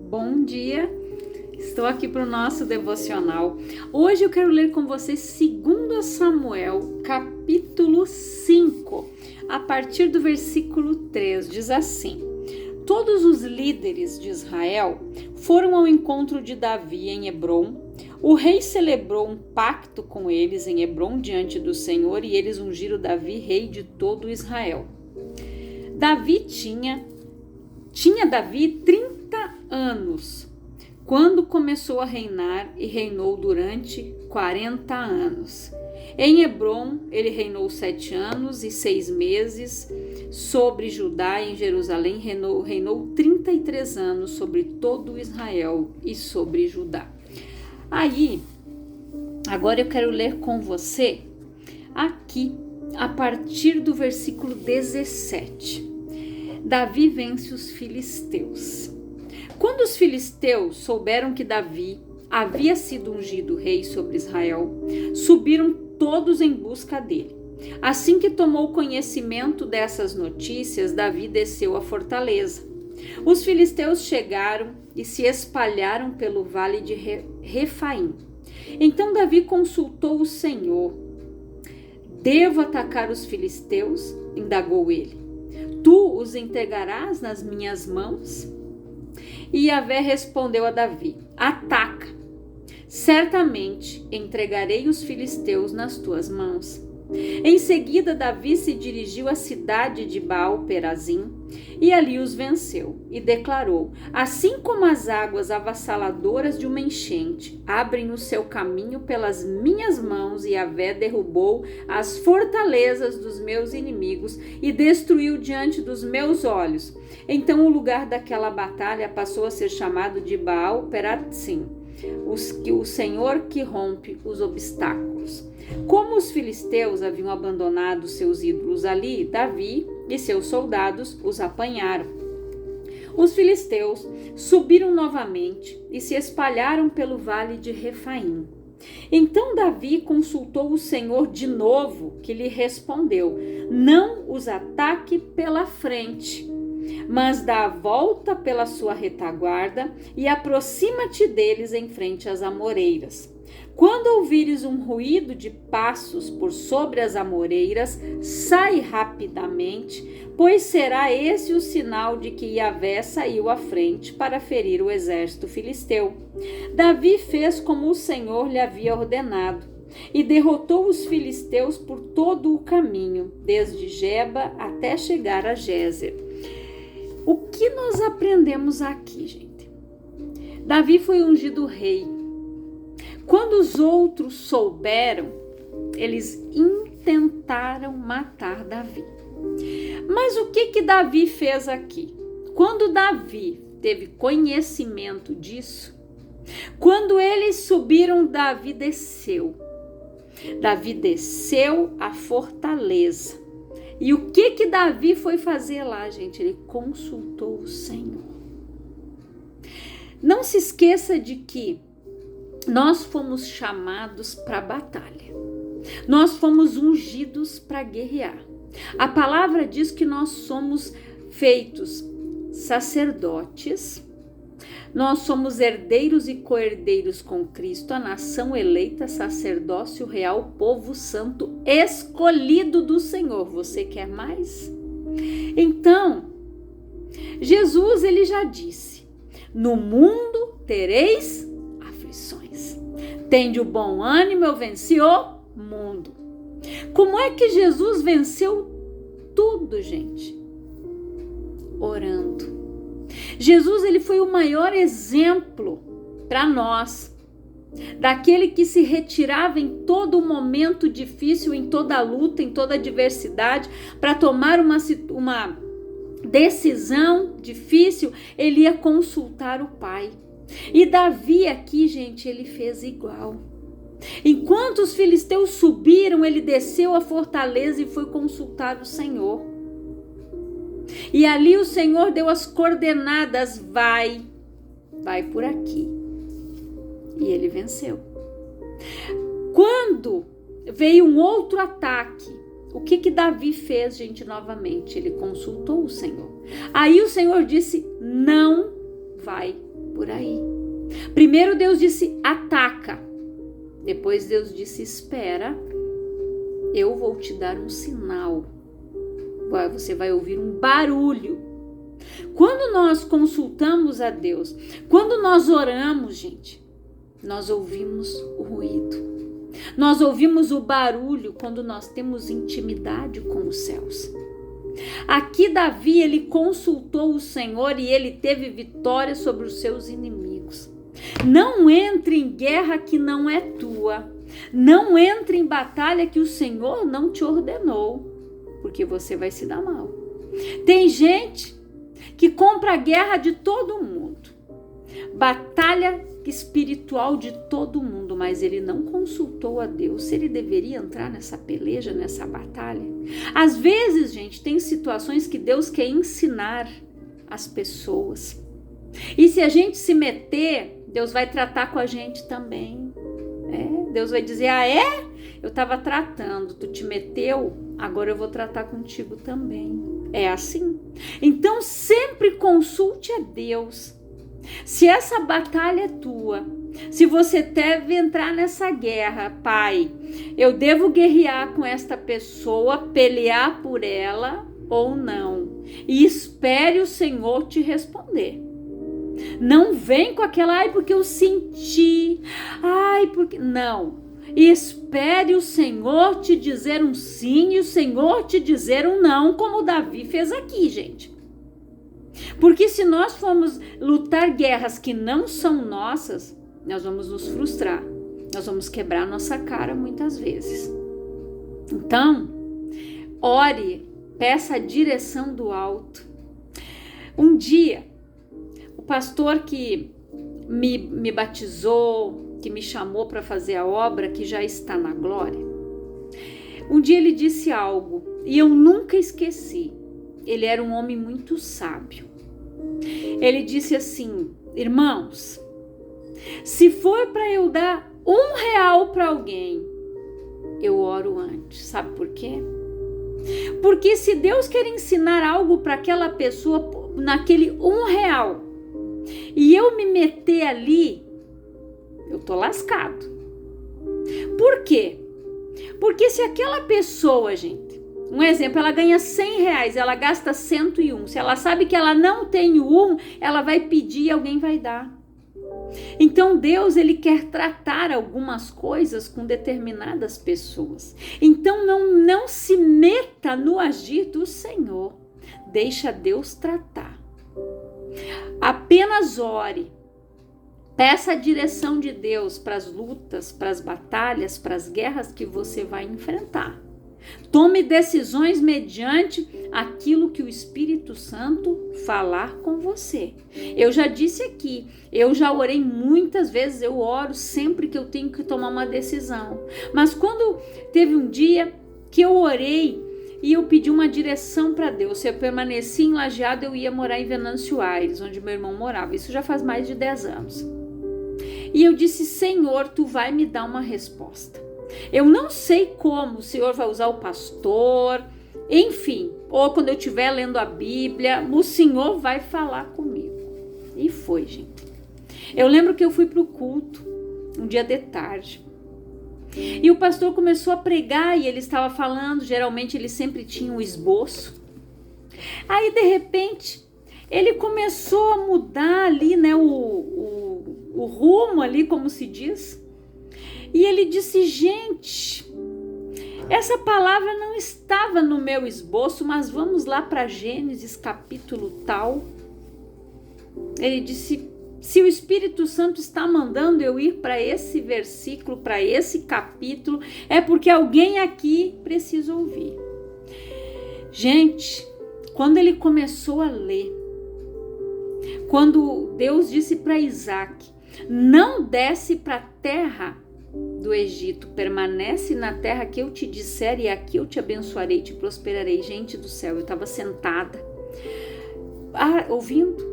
Bom dia, estou aqui para o nosso devocional. Hoje eu quero ler com vocês 2 Samuel, capítulo 5, a partir do versículo 3, diz assim: Todos os líderes de Israel foram ao encontro de Davi em Hebrom. O rei celebrou um pacto com eles em Hebrom diante do Senhor e eles ungiram Davi rei de todo Israel. Tinha Davi 30 anos quando começou a reinar e reinou durante 40 anos. Em Hebrom ele reinou 7 anos e 6 meses sobre Judá, e em Jerusalém reinou 33 anos sobre todo Israel e sobre Judá. Agora eu quero ler com você aqui a partir do versículo 17. Davi vence os filisteus. Quando os filisteus souberam que Davi havia sido ungido rei sobre Israel, subiram todos em busca dele. Assim que tomou conhecimento dessas notícias, Davi desceu à fortaleza. Os filisteus chegaram e se espalharam pelo vale de Refaim. Então Davi consultou o Senhor. Devo atacar os filisteus? Indagou ele. Tu os entregarás nas minhas mãos? E Yahvé respondeu a Davi: Ataca. Certamente entregarei os filisteus nas tuas mãos. Em seguida, Davi se dirigiu à cidade de Baal-Perazim e ali os venceu e declarou: Assim como as águas avassaladoras de uma enchente abrem o seu caminho pelas minhas mãos, e Yahvé derrubou as fortalezas dos meus inimigos e destruiu diante dos meus olhos. Então o lugar daquela batalha passou a ser chamado de Baal-Perazim, o Senhor que rompe os obstáculos. Como os filisteus haviam abandonado seus ídolos ali, Davi e seus soldados os apanharam. Os filisteus subiram novamente e se espalharam pelo vale de Refaim. Então Davi consultou o Senhor de novo, que lhe respondeu: Não os ataque pela frente, mas dá a volta pela sua retaguarda e aproxima-te deles em frente às amoreiras. Quando ouvires um ruído de passos por sobre as amoreiras, sai rapidamente, pois será esse o sinal de que Yahvé saiu à frente para ferir o exército filisteu. Davi fez como o Senhor lhe havia ordenado e derrotou os filisteus por todo o caminho, desde Geba até chegar a Gézer. O que nós aprendemos aqui, gente? Davi foi ungido rei. Quando os outros souberam, eles intentaram matar Davi. Mas o que Davi fez aqui? Quando Davi teve conhecimento disso, quando eles subiram, Davi desceu. Davi desceu à fortaleza. E o que Davi foi fazer lá, gente? Ele consultou o Senhor. Não se esqueça de que nós fomos chamados para a batalha. Nós fomos ungidos para guerrear. A palavra diz que nós somos feitos sacerdotes. Nós somos herdeiros e co-herdeiros com Cristo, a nação eleita, sacerdócio real, povo santo, escolhido do Senhor. Você quer mais? Então, Jesus, ele já disse: no mundo tereis aflições. Tende o bom ânimo, eu venci o mundo. Como é que Jesus venceu tudo, gente? Orando. Jesus, ele foi o maior exemplo para nós, daquele que se retirava em todo momento difícil, em toda luta, em toda adversidade, para tomar uma decisão difícil, ele ia consultar o Pai. E Davi aqui, gente, ele fez igual. Enquanto os filisteus subiram, ele desceu a fortaleza e foi consultar o Senhor. E ali o Senhor deu as coordenadas: vai por aqui. E ele venceu. Quando veio um outro ataque, o que Davi fez, gente, novamente? Ele consultou o Senhor. Aí o Senhor disse: não vai por por aí. Primeiro Deus disse, ataca. Depois Deus disse, espera, eu vou te dar um sinal. Você vai ouvir um barulho. Quando nós consultamos a Deus, quando nós oramos, gente, nós ouvimos o ruído. Nós ouvimos o barulho quando nós temos intimidade com os céus. Aqui Davi, ele consultou o Senhor e ele teve vitória sobre os seus inimigos. Não entre em guerra que não é tua. Não entre em batalha que o Senhor não te ordenou, porque você vai se dar mal. Tem gente que compra a guerra de todo mundo, batalha espiritual de todo mundo, mas ele não consultou a Deus se ele deveria entrar nessa peleja, nessa batalha. Às vezes, gente, tem situações que Deus quer ensinar as pessoas. E se a gente se meter, Deus vai tratar com a gente também. Deus vai dizer, eu estava tratando, tu te meteu, agora eu vou tratar contigo também. É assim. Então sempre consulte a Deus. Se essa batalha é tua, se você deve entrar nessa guerra, Pai, eu devo guerrear com esta pessoa, pelear por ela ou não? E espere o Senhor te responder. Não vem com aquela, porque eu senti, porque... Não. Espere o Senhor te dizer um sim e o Senhor te dizer um não, como Davi fez aqui, gente. Porque se nós formos lutar guerras que não são nossas, nós vamos nos frustrar. Nós vamos quebrar nossa cara muitas vezes. Então, ore, peça a direção do alto. Um dia, o pastor que me batizou, que me chamou para fazer a obra, que já está na glória, um dia ele disse algo e eu nunca esqueci. Ele era um homem muito sábio. Ele disse assim, irmãos, se for para eu dar R$1 para alguém, eu oro antes. Sabe por quê? Porque se Deus quer ensinar algo para aquela pessoa naquele R$1 e eu me meter ali, eu tô lascado. Por quê? Porque se aquela pessoa, gente, um exemplo, ela ganha R$100, ela gasta 101. Se ela sabe que ela não tem o ela vai pedir e alguém vai dar. Então Deus, ele quer tratar algumas coisas com determinadas pessoas. Então não se meta no agir do Senhor. Deixa Deus tratar. Apenas ore. Peça a direção de Deus para as lutas, para as batalhas, para as guerras que você vai enfrentar. Tome decisões mediante aquilo que o Espírito Santo falar com você. Eu já disse aqui, eu já orei muitas vezes, eu oro sempre que eu tenho que tomar uma decisão. Mas quando teve um dia que eu orei e eu pedi uma direção para Deus, se eu permaneci em Lajeado, eu ia morar em Venâncio Aires, onde meu irmão morava. Isso já faz mais de 10 anos. E eu disse, Senhor, tu vai me dar uma resposta. Eu não sei como, o Senhor vai usar o pastor, enfim, ou quando eu estiver lendo a Bíblia, o Senhor vai falar comigo. E foi, gente. Eu lembro que eu fui para o culto, um dia de tarde, e o pastor começou a pregar e ele estava falando, geralmente ele sempre tinha um esboço. Aí, de repente, ele começou a mudar ali, né, o rumo ali, como se diz. E ele disse, gente, essa palavra não estava no meu esboço, mas vamos lá para Gênesis capítulo tal. Ele disse, se o Espírito Santo está mandando eu ir para esse versículo, para esse capítulo, é porque alguém aqui precisa ouvir. Gente, quando ele começou a ler, quando Deus disse para Isaac, não desce para a terra do Egito, permanece na terra que eu te disser e aqui eu te abençoarei, te prosperarei. Gente do céu, eu estava sentada, ouvindo.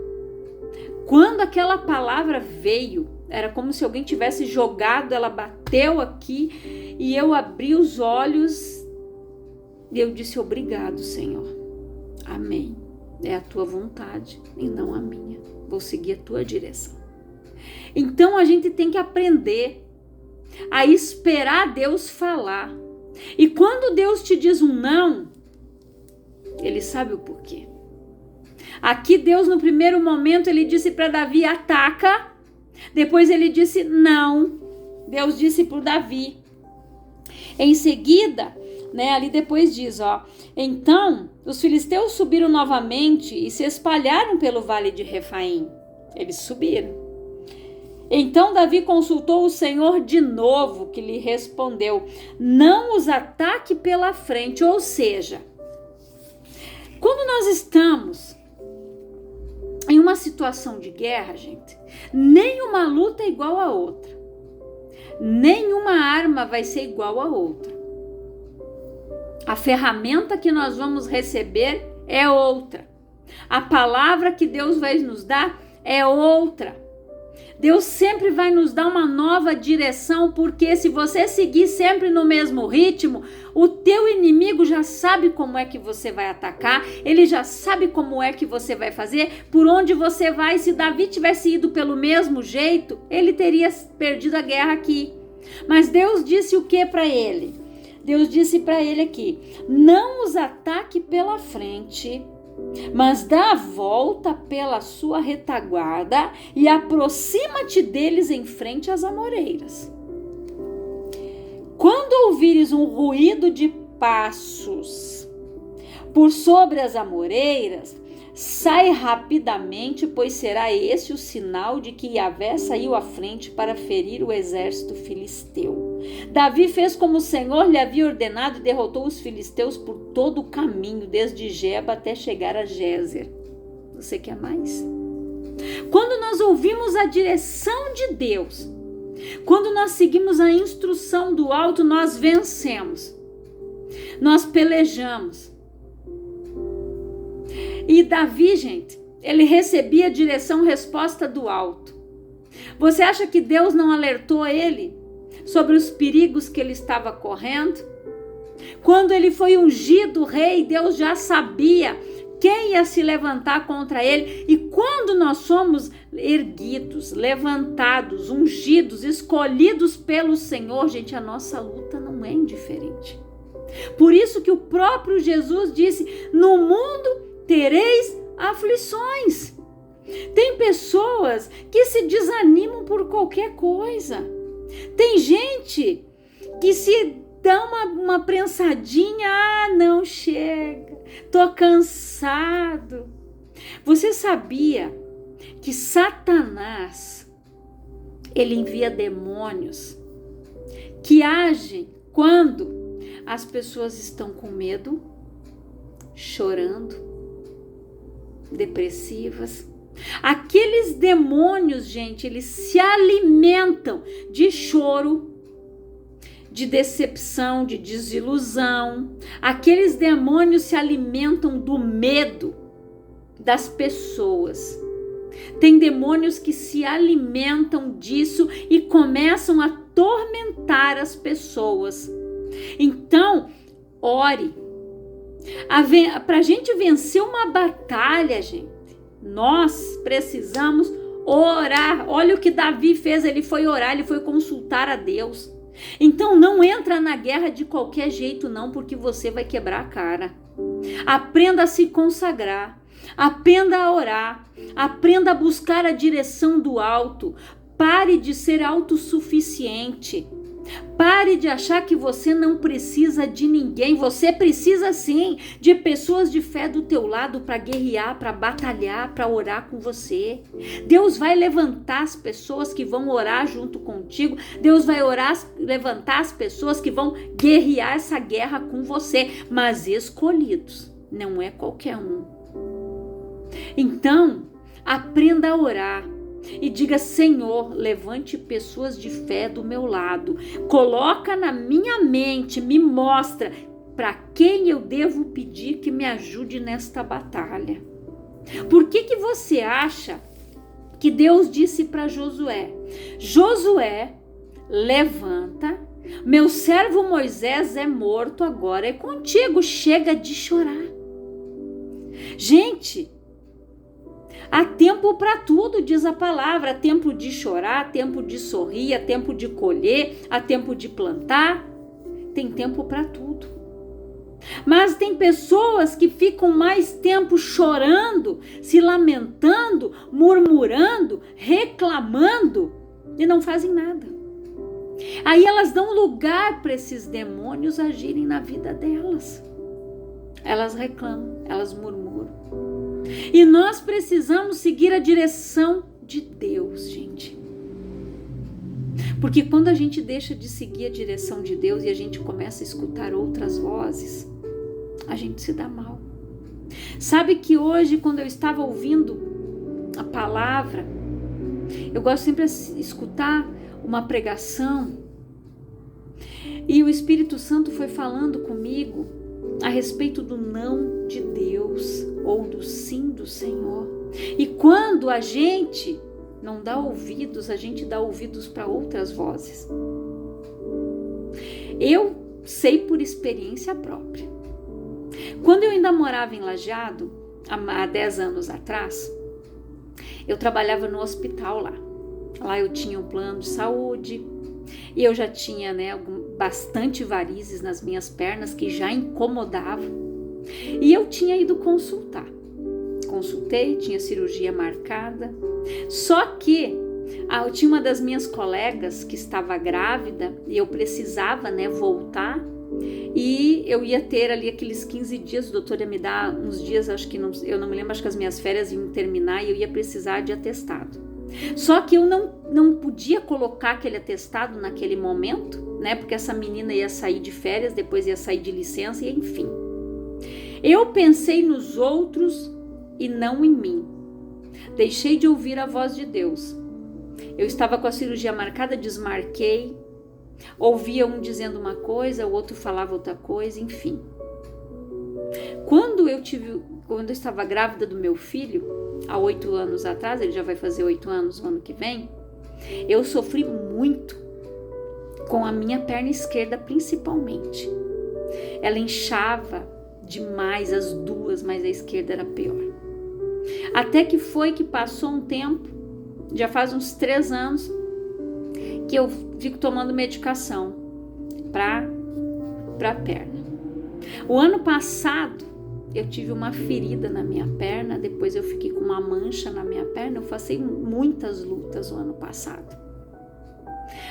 Quando aquela palavra veio, era como se alguém tivesse jogado, ela bateu aqui e eu abri os olhos e eu disse, obrigado, Senhor. Amém. É a tua vontade e não a minha. Vou seguir a tua direção. Então a gente tem que aprender a esperar Deus falar. E quando Deus te diz um não, Ele sabe o porquê. Aqui Deus, no primeiro momento, Ele disse para Davi, ataca. Depois Ele disse não. Deus disse para Davi. Em seguida, ali depois diz, então os filisteus subiram novamente e se espalharam pelo vale de Refaim. Eles subiram. Então Davi consultou o Senhor de novo, que lhe respondeu, não os ataque pela frente. Ou seja, quando nós estamos em uma situação de guerra, gente, nenhuma luta é igual a outra. Nenhuma arma vai ser igual a outra. A ferramenta que nós vamos receber é outra. A palavra que Deus vai nos dar é outra. Deus sempre vai nos dar uma nova direção, porque se você seguir sempre no mesmo ritmo, o teu inimigo já sabe como é que você vai atacar, ele já sabe como é que você vai fazer, por onde você vai. Se Davi tivesse ido pelo mesmo jeito, ele teria perdido a guerra aqui. Mas Deus disse o que para ele? Deus disse para ele aqui, não os ataque pela frente, mas dá a volta pela sua retaguarda e aproxima-te deles em frente às amoreiras. Quando ouvires um ruído de passos por sobre as amoreiras, sai rapidamente, pois será esse o sinal de que Yahvé saiu à frente para ferir o exército filisteu. Davi fez como o Senhor lhe havia ordenado e derrotou os filisteus por todo o caminho, desde Geba até chegar a Gézer. Você quer mais? Quando nós ouvimos a direção de Deus, quando nós seguimos a instrução do alto, nós vencemos. Nós pelejamos. E Davi, gente, ele recebia direção, resposta do alto. Você acha que Deus não alertou ele sobre os perigos que ele estava correndo? Quando ele foi ungido rei, Deus já sabia quem ia se levantar contra ele. E quando nós somos erguidos, levantados, ungidos, escolhidos pelo Senhor, gente, a nossa luta não é indiferente. Por isso que o próprio Jesus disse, no mundo tereis aflições. Tem pessoas que se desanimam por qualquer coisa. Tem gente que se dá uma prensadinha, não chega, tô cansado. Você sabia que Satanás, ele envia demônios que agem quando as pessoas estão com medo, chorando, depressivas? Aqueles demônios, gente, eles se alimentam de choro, de decepção, de desilusão. Aqueles demônios se alimentam do medo das pessoas. Tem demônios que se alimentam disso e começam a atormentar as pessoas. Então, ore. Para a gente vencer uma batalha, gente, nós precisamos orar. Olha o que Davi fez, ele foi orar, ele foi consultar a Deus. Então não entra na guerra de qualquer jeito não, porque você vai quebrar a cara. Aprenda a se consagrar, aprenda a orar, aprenda a buscar a direção do alto. Pare de ser autossuficiente. Pare de achar que você não precisa de ninguém. Você precisa sim de pessoas de fé do teu lado para guerrear, para batalhar, para orar com você. Deus vai levantar as pessoas que vão orar junto contigo. Deus vai levantar as pessoas que vão guerrear essa guerra com você, mas escolhidos, não é qualquer um. Então, aprenda a orar. E diga, Senhor, levante pessoas de fé do meu lado. Coloca na minha mente, me mostra para quem eu devo pedir que me ajude nesta batalha. Por que você acha que Deus disse para Josué? Josué, levanta, meu servo Moisés é morto, agora é contigo, chega de chorar. Gente, Há tempo para tudo, diz a palavra. Há tempo de chorar, há tempo de sorrir, há tempo de colher, há tempo de plantar. Tem tempo para tudo. Mas tem pessoas que ficam mais tempo chorando, se lamentando, murmurando, reclamando e não fazem nada. Aí elas dão lugar para esses demônios agirem na vida delas. Elas reclamam, elas murmuram. E nós precisamos seguir a direção de Deus, gente. Porque quando a gente deixa de seguir a direção de Deus e a gente começa a escutar outras vozes, a gente se dá mal. Sabe que hoje, quando eu estava ouvindo a palavra, eu gosto sempre de escutar uma pregação, e o Espírito Santo foi falando comigo a respeito do não de Deus ou do sim do Senhor. E quando a gente não dá ouvidos, a gente dá ouvidos para outras vozes. Eu sei por experiência própria. Quando eu ainda morava em Lajeado, há 10 anos atrás, eu trabalhava no hospital lá. Lá eu tinha um plano de saúde e eu já tinha, bastante varizes nas minhas pernas que já incomodavam. E eu tinha ido consultar. Consultei, tinha cirurgia marcada. Só que eu tinha uma das minhas colegas que estava grávida e eu precisava, voltar. E eu ia ter ali aqueles 15 dias, o doutor ia me dar uns dias, eu não me lembro, acho que as minhas férias iam terminar e eu ia precisar de atestado. Só que eu não podia colocar aquele atestado naquele momento, porque essa menina ia sair de férias, depois ia sair de licença e enfim. Eu pensei nos outros e não em mim. Deixei de ouvir a voz de Deus. Eu estava com a cirurgia marcada, desmarquei. Ouvia um dizendo uma coisa, o outro falava outra coisa, enfim. Quando eu estava grávida do meu filho, há 8 anos atrás, ele já vai fazer 8 anos no ano que vem, eu sofri muito com a minha perna esquerda principalmente. Ela inchava demais, as duas, mas a esquerda era pior. Até que passou um tempo, já faz uns 3 anos, que eu fico tomando medicação para a perna. O ano passado eu tive uma ferida na minha perna, depois eu fiquei com uma mancha na minha perna, eu passei muitas lutas o ano passado.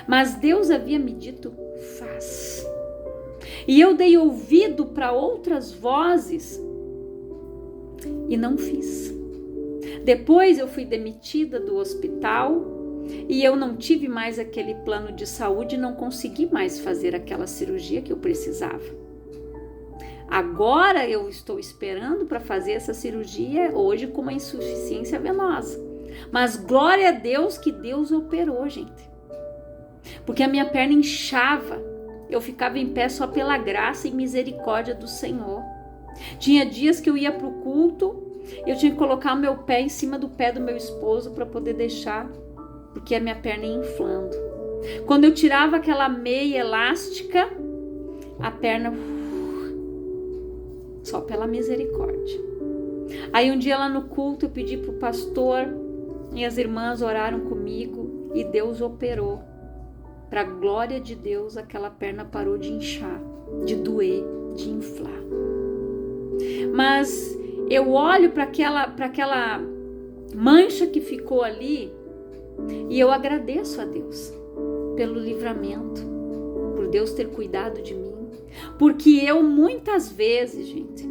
Mas Deus havia me dito, faz. E eu dei ouvido para outras vozes e não fiz. Depois eu fui demitida do hospital e eu não tive mais aquele plano de saúde e não consegui mais fazer aquela cirurgia que eu precisava. Agora eu estou esperando para fazer essa cirurgia hoje com uma insuficiência venosa. Mas glória a Deus que Deus operou, gente. Porque a minha perna inchava. Eu ficava em pé só pela graça e misericórdia do Senhor. Tinha dias que eu ia para o culto, eu tinha que colocar o meu pé em cima do pé do meu esposo para poder deixar, porque a minha perna ia inflando. Quando eu tirava aquela meia elástica, a perna só pela misericórdia. Aí um dia lá no culto eu pedi para o pastor e as irmãs oraram comigo e Deus operou. Para a glória de Deus, aquela perna parou de inchar, de doer, de inflar. Mas eu olho para aquela mancha que ficou ali e eu agradeço a Deus pelo livramento, por Deus ter cuidado de mim. Porque eu muitas vezes, gente,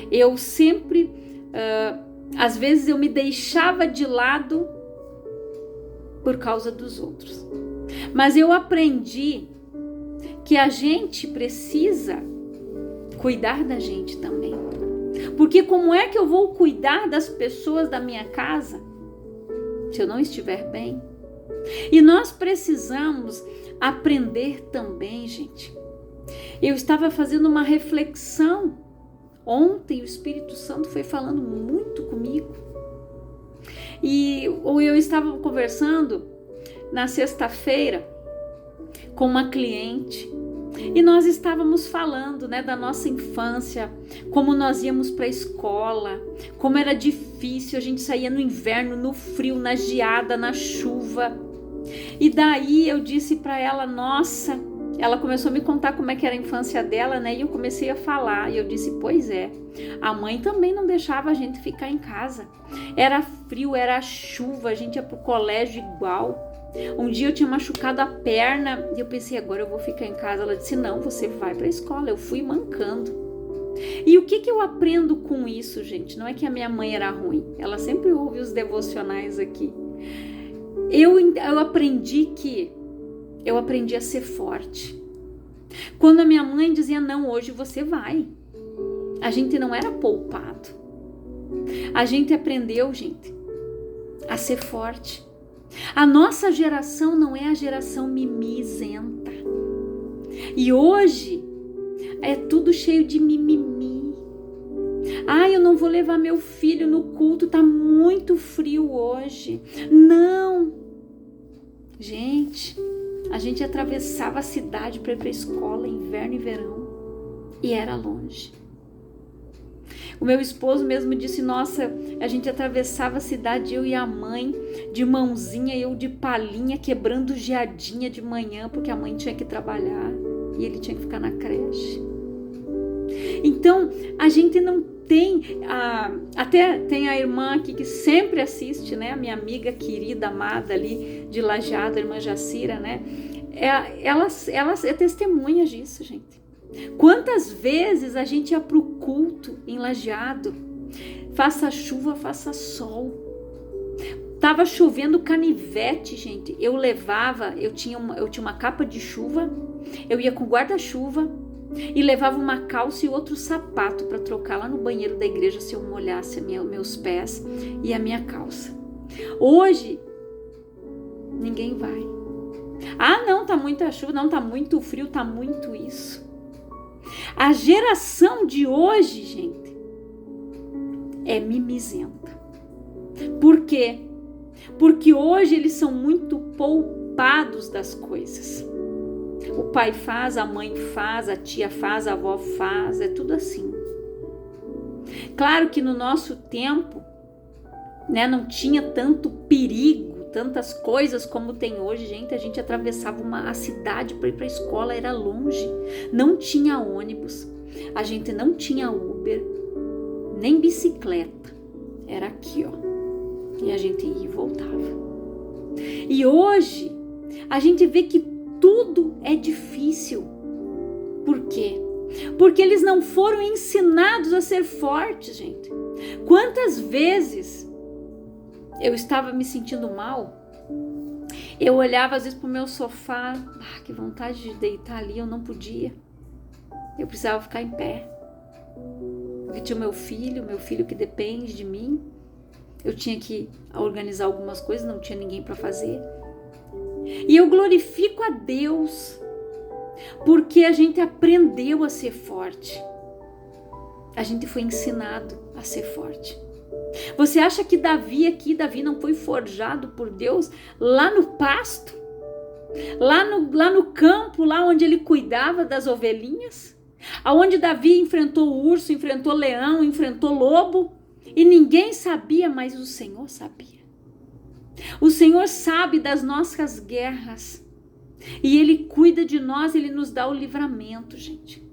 eu sempre, às vezes eu me deixava de lado por causa dos outros. Mas eu aprendi que a gente precisa cuidar da gente também. Porque como é que eu vou cuidar das pessoas da minha casa se eu não estiver bem? E nós precisamos aprender também, gente. Eu estava fazendo uma reflexão ontem, o Espírito Santo foi falando muito comigo. E eu estava conversando na sexta-feira com uma cliente E nós estávamos falando, né, da nossa infância, como nós íamos para a escola, como era difícil, a gente saía no inverno, no frio, na geada, na chuva. E daí eu disse para ela, nossa, ela começou a me contar como é que era a infância dela, né? E eu comecei a falar, e eu disse, pois é, a mãe também não deixava a gente ficar em casa. Era frio, era chuva, a gente ia pro colégio igual. Um dia eu tinha machucado a perna e eu pensei, agora eu vou ficar em casa. Ela disse, não, você vai pra escola. Eu fui mancando. E o que eu aprendo com isso, gente? Não é que a minha mãe era ruim. Ela sempre ouve os devocionais aqui. Eu aprendi a ser forte. Quando a minha mãe dizia, não, hoje você vai. A gente não era poupado. A gente aprendeu, gente, a ser forte. A nossa geração não é a geração mimizenta. E hoje é tudo cheio de mimimi. Eu não vou levar meu filho no culto, tá muito frio hoje. Não. Gente, a gente atravessava a cidade para ir para a escola, inverno e verão, e era longe. O meu esposo mesmo disse, nossa, a gente atravessava a cidade, eu e a mãe, de mãozinha, eu de palhinha, quebrando geadinha de manhã, porque a mãe tinha que trabalhar e ele tinha que ficar na creche. Então, a gente não tem, até tem a irmã aqui que sempre assiste, né, a minha amiga querida, amada ali, de Lajeado, a irmã Jacira, né, ela é testemunha disso, gente. Quantas vezes a gente ia pro culto em Lajeado, faça chuva, faça sol, tava chovendo canivete, gente, eu tinha uma capa de chuva, eu ia com guarda-chuva e levava uma calça e outro sapato para trocar lá no banheiro da igreja se eu molhasse meus pés e a minha calça. Hoje ninguém vai. Não, tá muita chuva, não, tá muito frio, tá muito isso. A geração de hoje, gente, é mimizenta. Por quê? Porque hoje eles são muito poupados das coisas. O pai faz, a mãe faz, a tia faz, a avó faz, é tudo assim. Claro que no nosso tempo, né, não tinha tanto perigo, tantas coisas como tem hoje, gente. A gente atravessava a cidade para ir para a escola, era longe, não tinha ônibus, a gente não tinha Uber, nem bicicleta, era aqui, ó, e a gente ia e voltava. E hoje a gente vê que tudo é difícil. Por quê? Porque eles não foram ensinados a ser fortes, gente. Quantas vezes eu estava me sentindo mal, eu olhava às vezes pro meu sofá, que vontade de deitar ali, eu não podia. Eu precisava ficar em pé. Porque tinha o meu filho que depende de mim. Eu tinha que organizar algumas coisas, não tinha ninguém para fazer. E eu glorifico a Deus, porque a gente aprendeu a ser forte. A gente foi ensinado a ser forte. Você acha que Davi não foi forjado por Deus lá no pasto? Lá no campo, lá onde ele cuidava das ovelhinhas? Aonde Davi enfrentou o urso, enfrentou o leão, enfrentou o lobo? E ninguém sabia, mas o Senhor sabia. O Senhor sabe das nossas guerras. E Ele cuida de nós, Ele nos dá o livramento, gente.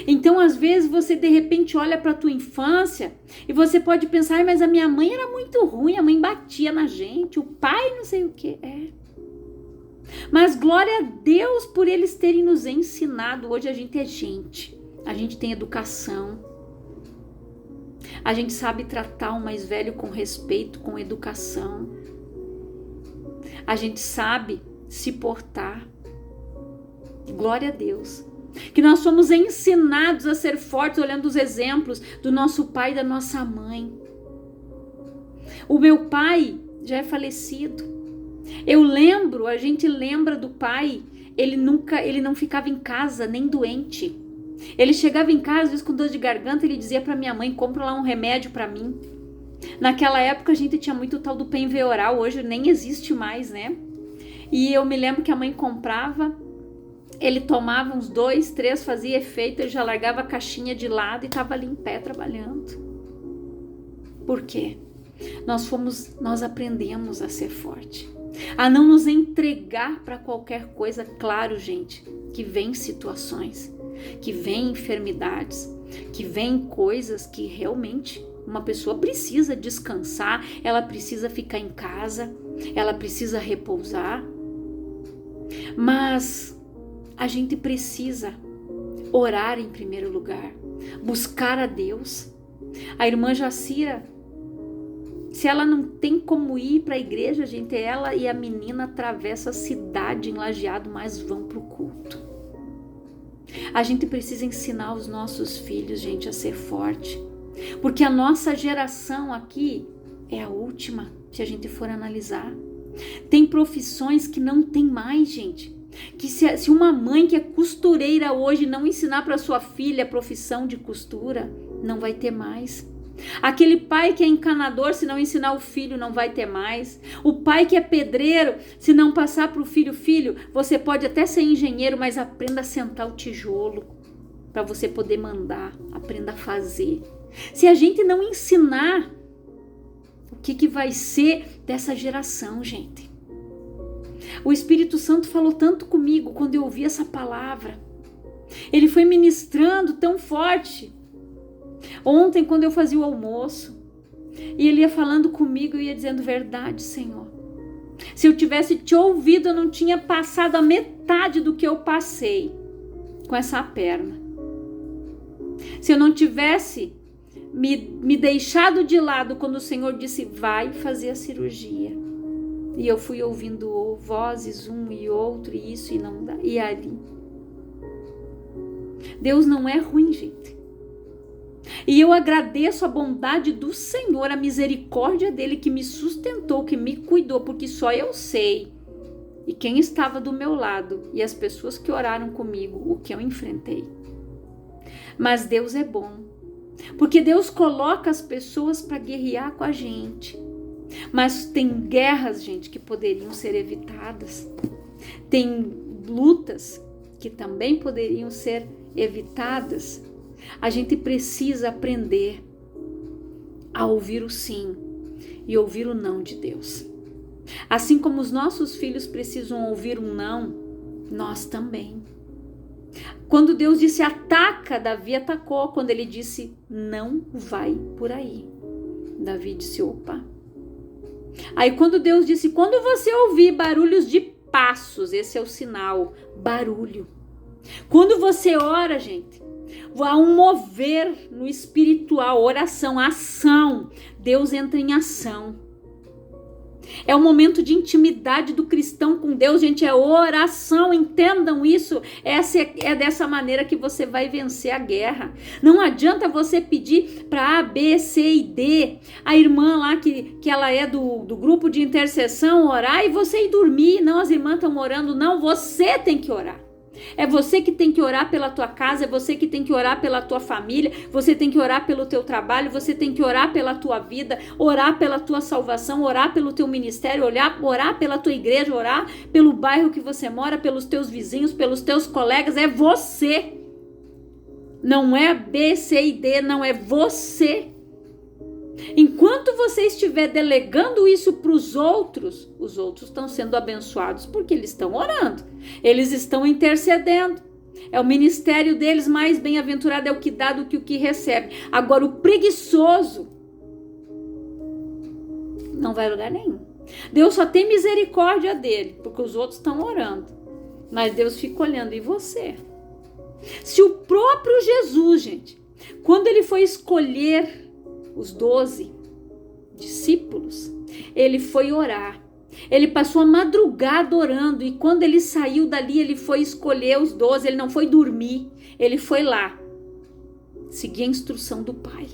Então, às vezes, você de repente olha para a tua infância e você pode pensar, mas a minha mãe era muito ruim, a mãe batia na gente, o pai não sei o que. Mas glória a Deus por eles terem nos ensinado. Hoje a gente é gente, a gente tem educação, a gente sabe tratar o mais velho com respeito, com educação, a gente sabe se portar. Glória a Deus. Que nós somos ensinados a ser fortes olhando os exemplos do nosso pai e da nossa mãe. O meu pai já é falecido. A gente lembra do pai, ele não ficava em casa nem doente. Ele chegava em casa, às vezes com dor de garganta, ele dizia para minha mãe, compra lá um remédio para mim. Naquela época a gente tinha muito o tal do Penveoral, hoje nem existe mais, né? E eu me lembro que a mãe comprava Ele tomava uns 2, 3, fazia efeito, ele já largava a caixinha de lado e estava ali em pé trabalhando. Por quê? Nós aprendemos a ser forte, a não nos entregar para qualquer coisa. Claro, gente, que vem situações, que vem enfermidades, que vem coisas que realmente uma pessoa precisa descansar, ela precisa ficar em casa, ela precisa repousar. Mas a gente precisa orar em primeiro lugar, buscar a Deus. A irmã Jacira, se ela não tem como ir para a igreja, gente, ela e a menina atravessam a cidade em Lajeado, mas vão para o culto. A gente precisa ensinar os nossos filhos, gente, a ser forte, porque a nossa geração aqui é a última, se a gente for analisar. Tem profissões que não tem mais, gente. Que se uma mãe que é costureira hoje não ensinar para sua filha a profissão de costura, não vai ter mais. Aquele pai que é encanador, se não ensinar o filho, não vai ter mais. O pai que é pedreiro, se não passar para o filho, você pode até ser engenheiro, mas aprenda a sentar o tijolo para você poder mandar, aprenda a fazer. Se a gente não ensinar, o que vai ser dessa geração, gente? O Espírito Santo falou tanto comigo quando eu ouvi essa palavra. Ele foi ministrando tão forte. Ontem, quando eu fazia o almoço, e ele ia falando comigo, eu ia dizendo: verdade, Senhor. Se eu tivesse te ouvido, eu não tinha passado a metade do que eu passei com essa perna. Se eu não tivesse me deixado de lado quando o Senhor disse: vai fazer a cirurgia. E eu fui ouvindo vozes, um e outro, e isso e não dá, e ali. Deus não é ruim, gente. E eu agradeço a bondade do Senhor, a misericórdia dele que me sustentou, que me cuidou, porque só eu sei. E quem estava do meu lado e as pessoas que oraram comigo, o que eu enfrentei. Mas Deus é bom, porque Deus coloca as pessoas para guerrear com a gente. Mas tem guerras, gente, que poderiam ser evitadas. Tem lutas que também poderiam ser evitadas. A gente precisa aprender a ouvir o sim e ouvir o não de Deus. Assim como os nossos filhos precisam ouvir um não, nós também. Quando Deus disse ataca, Davi atacou. Quando ele disse não vai por aí, Davi disse opa. Aí quando Deus disse, quando você ouvir barulhos de passos, esse é o sinal, barulho. Quando você ora, gente, há um mover no espiritual, oração, ação. Deus entra em ação. É um momento de intimidade do cristão com Deus, gente, é oração, entendam isso. É dessa maneira que você vai vencer a guerra. Não adianta você pedir para A, B, C e D, a irmã lá que ela é do grupo de intercessão orar e você ir dormir. Não, as irmãs estão orando, não, você tem que orar. É você que tem que orar pela tua casa, é você que tem que orar pela tua família, você tem que orar pelo teu trabalho, você tem que orar pela tua vida, orar pela tua salvação, orar pelo teu ministério, orar pela tua igreja, orar pelo bairro que você mora, pelos teus vizinhos, pelos teus colegas, é você. Não é B, C e D, não, é você. Enquanto você estiver delegando isso para os outros estão sendo abençoados porque eles estão orando, eles estão intercedendo. É o ministério deles, mais bem-aventurado é o que dá do que o que recebe. Agora o preguiçoso não vai a lugar nenhum. Deus só tem misericórdia dele, porque os outros estão orando. Mas Deus fica olhando, e você? Se o próprio Jesus, gente, quando ele foi escolher os 12 discípulos, ele foi orar. Ele passou a madrugada orando, e quando ele saiu dali, ele foi escolher os 12, ele não foi dormir, ele foi lá, seguir a instrução do Pai.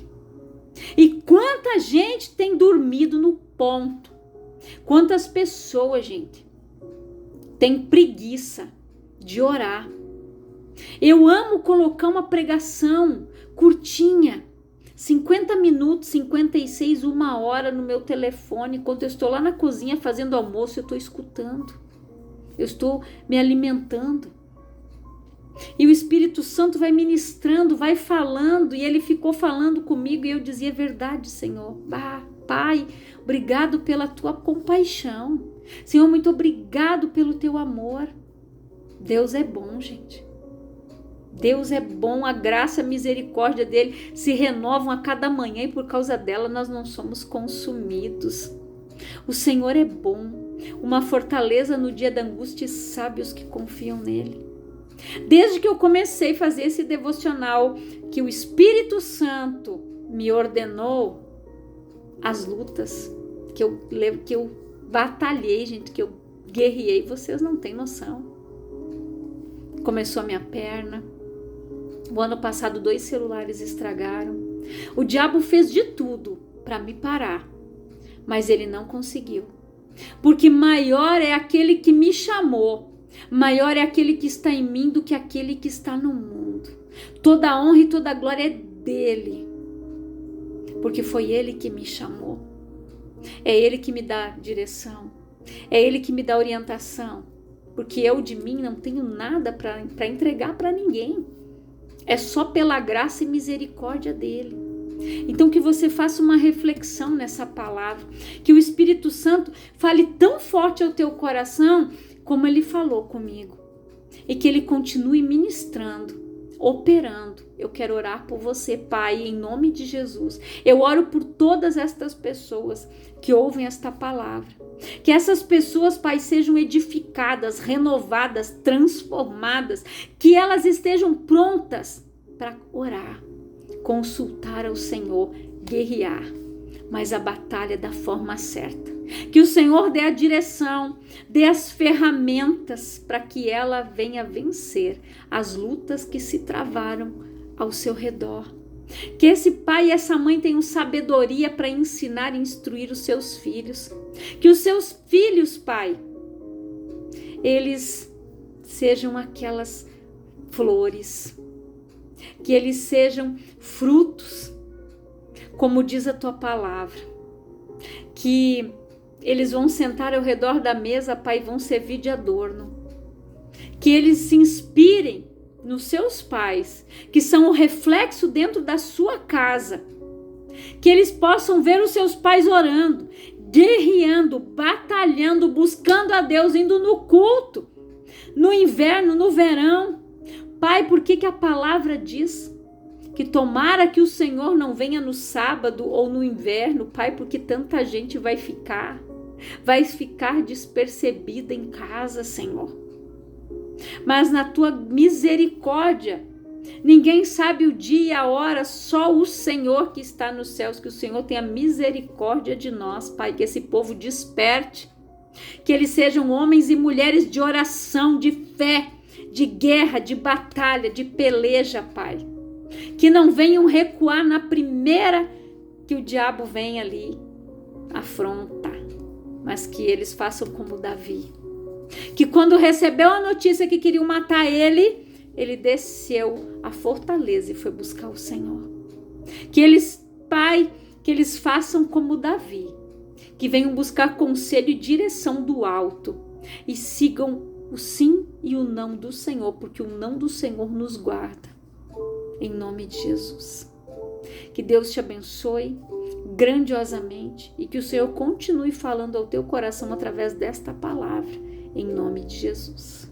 E quanta gente tem dormido no ponto, quantas pessoas, gente, tem preguiça de orar. Eu amo colocar uma pregação curtinha, 50 minutos, 56, 1 hora no meu telefone. Quando eu estou lá na cozinha fazendo almoço, eu estou escutando. Eu estou me alimentando. E o Espírito Santo vai ministrando, vai falando, e ele ficou falando comigo, e eu dizia: verdade, Senhor. Pai, obrigado pela tua compaixão. Senhor, muito obrigado pelo teu amor. Deus é bom, gente. Deus é bom, a graça e a misericórdia dele se renovam a cada manhã, e por causa dela nós não somos consumidos. O Senhor é bom, uma fortaleza no dia da angústia, e sabe os que confiam nele. Desde que eu comecei a fazer esse devocional, que o Espírito Santo me ordenou, as lutas que eu batalhei, gente, que eu guerreei, vocês não têm noção. Começou a minha perna. O ano passado 2 celulares estragaram. O diabo fez de tudo para me parar, mas ele não conseguiu. Porque maior é aquele que me chamou, maior é aquele que está em mim do que aquele que está no mundo. Toda a honra e toda a glória é dele, porque foi ele que me chamou. É ele que me dá direção, é ele que me dá orientação, porque eu de mim não tenho nada para entregar para ninguém. É só pela graça e misericórdia dele. Então que você faça uma reflexão nessa palavra, que o Espírito Santo fale tão forte ao teu coração como ele falou comigo, e que ele continue ministrando, operando. Eu quero orar por você, Pai, em nome de Jesus. Eu oro por todas estas pessoas que ouvem esta palavra, que essas pessoas, Pai, sejam edificadas, renovadas, transformadas, que elas estejam prontas para orar, consultar ao Senhor, guerrear, mas a batalha da forma certa. Que o Senhor dê a direção, dê as ferramentas para que ela venha vencer as lutas que se travaram ao seu redor. Que esse pai e essa mãe tenham sabedoria para ensinar e instruir os seus filhos. Que os seus filhos, Pai, eles sejam aquelas flores, que eles sejam frutos, como diz a tua palavra, que eles vão sentar ao redor da mesa, Pai, e vão servir de adorno. Que eles se inspirem nos seus pais, que são o reflexo dentro da sua casa. Que eles possam ver os seus pais orando, guerreando, batalhando, buscando a Deus, indo no culto, no inverno, no verão. Pai, por que a palavra diz que tomara que o Senhor não venha no sábado ou no inverno, Pai, porque tanta gente vai ficar despercebida em casa, Senhor. Mas na tua misericórdia, ninguém sabe o dia e a hora, só o Senhor que está nos céus. Que o Senhor tenha misericórdia de nós, Pai, que esse povo desperte, que eles sejam homens e mulheres de oração, de fé, de guerra, de batalha, de peleja, Pai. Que não venham recuar na primeira que o diabo vem ali afrontar, mas que eles façam como Davi, que quando recebeu a notícia que queriam matar ele, ele desceu a fortaleza e foi buscar o Senhor. Que eles, Pai, que eles façam como Davi, que venham buscar conselho e direção do alto e sigam o sim e o não do Senhor, porque o não do Senhor nos guarda. Em nome de Jesus. Que Deus te abençoe grandiosamente e que o Senhor continue falando ao teu coração através desta palavra. Em nome de Jesus.